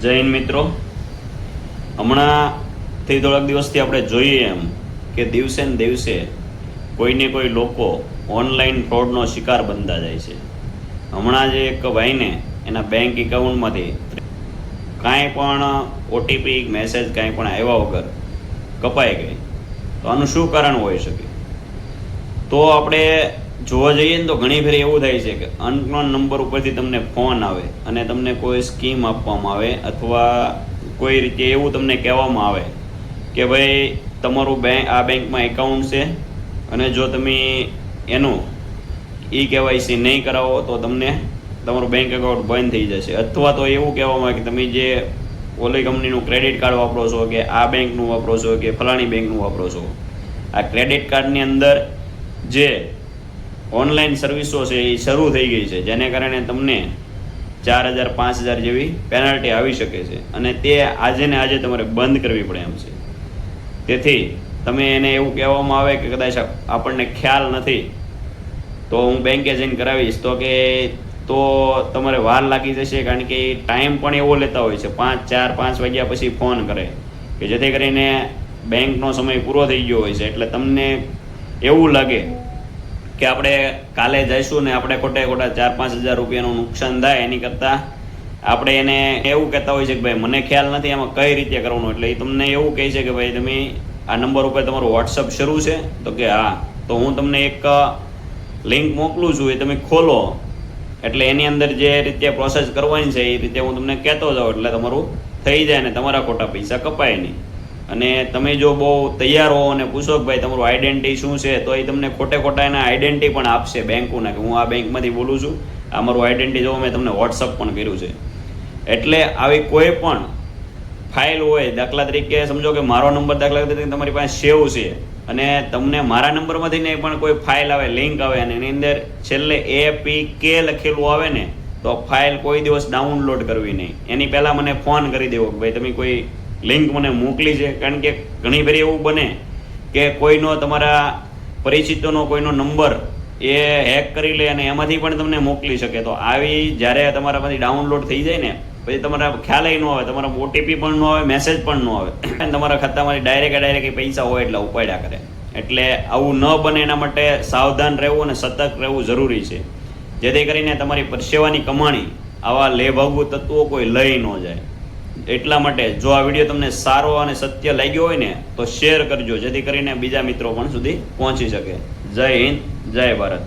જય હિન્દ મિત્રો, હમણાંથી થોડાક દિવસથી આપણે જોઈએ એમ કે દિવસે ને દિવસે કોઈને કોઈ લોકો ઓનલાઈન ફ્રોડનો શિકાર બનતા જાય છે. હમણાં જ એક ભાઈને એના બેંક એકાઉન્ટમાંથી કાંઈ પણ ઓટીપી મેસેજ કાંઈ પણ આવ્યા વગર કપાઈ ગઈ. તો આનું શું કારણ હોઈ શકે? તો આપણે જોવા જઈએ ને તો ઘણી ફેર એવું થાય છે કે અનનોન નંબર ઉપરથી તમને ફોન આવે અને તમને કોઈ સ્કીમ આપવામાં આવે અથવા કોઈ રીતે એવું તમને કહેવામાં આવે કે ભાઈ તમારું આ બેંકમાં એકાઉન્ટ છે અને જો તમે એનું KYC નહીં કરાવો તો તમને તમારું બેંક એકાઉન્ટ બંધ થઈ જશે. અથવા તો એવું કહેવામાં આવે કે તમે જે ઓલી કંપનીનું ક્રેડિટ કાર્ડ વાપરો છો કે આ બેંકનું વાપરો છો કે ફલાણી બેંકનું વાપરો છો, આ ક્રેડિટ કાર્ડની અંદર જે ઓનલાઈન સર્વિસો છે એ શરૂ થઈ ગઈ છે, જેને કારણે તમને 4,000 5,000 જેવી પેનલ્ટી આવી શકે છે અને તે આજે ને આજે તમારે બંધ કરવી પડે એમ છે. તેથી તમે એને એવું કહેવામાં આવે કે કદાચ આપણને ખ્યાલ નથી તો હું બેંકે જઈને કરાવીશ, તો કે તો તમારે વાર લાગી જશે, કારણ કે ટાઈમ પણ એવો લેતા હોય છે 4-5 વાગ્યા પછી ફોન કરે કે જેથી કરીને બેંકનો સમય પૂરો થઈ ગયો હોય છે. એટલે તમને એવું લાગે કે આપણે કાલે જઈશું ને આપણે ખોટા 4-5 હજાર રૂપિયાનું નુકસાન થાય એની કરતાં આપણે એને એવું કહેતા હોય છે કે ભાઈ મને ખ્યાલ નથી આમાં કઈ રીતે કરવાનું. એટલે એ તમને એવું કહે છે કે ભાઈ તમે આ નંબર ઉપર તમારું વોટ્સઅપ શરૂ છે? તો કે હા, તો હું તમને એક લિંક મોકલું છું, એ તમે ખોલો એટલે એની અંદર જે રીતે પ્રોસેસ કરવાની છે એ રીતે હું તમને કહેતો જાઉં એટલે તમારું થઈ જાય ને તમારા ખોટા પૈસા કપાય નહીં. અને તમે જો બહુ તૈયાર હો અને પૂછો કે ભાઈ તમારું આઈડેન્ટિટી શું છે, તો એ તમને ખોટા એના આઈડેન્ટિટી પણ આપશે બેંકોના કે હું આ બેંકમાંથી બોલું છું, આ મારું આઈડેન્ટિટી જો મેં તમને વોટ્સઅપ પણ કર્યું છે. એટલે આવી કોઈ પણ ફાઇલ હોય, દાખલા તરીકે સમજો કે મારો નંબર દાખલા તરીકે તમારી પાસે સેવ છે અને તમને મારા નંબરમાંથી નહીં પણ કોઈ ફાઇલ આવે, લિંક આવે અને એની અંદર છેલ્લે APK લખેલું આવે ને, તો ફાઇલ કોઈ દિવસ ડાઉનલોડ કરવી નહીં. એની પહેલાં મને ફોન કરી દેવો કે ભાઈ તમે કોઈ લિંક મને મોકલી છે. કારણ કે ઘણી ફરી એવું બને કે કોઈનો તમારા પરિચિતોનો કોઈનો નંબર એ હેક કરી લે અને એમાંથી પણ તમને મોકલી શકે. તો આવી જ્યારે તમારામાંથી ડાઉનલોડ થઈ જાય ને પછી તમારા ખ્યાલ ન આવે, તમારા OTP પણ ન આવે, મેસેજ પણ ન આવે, તમારા ખાતામાંથી ડાયરેક્ટ પૈસા હોય એટલે ઉપાડ્યા કરે. એટલે આવું ન બને એના માટે સાવધાન રહેવું અને સતર્ક રહેવું જરૂરી છે, જેથી કરીને તમારી પરસેવાની કમાણી આવા લેભાગુ તત્વો કોઈ લઈ ન જાય. એટલા માટે જો આ વિડીયો તમને સારો અને સત્ય લાગ્યો હોય ને તો શેર કરજો, જેથી કરીને બીજા મિત્રો પણ સુધી પહોંચી શકે. જય હિન્દ, જય ભારત.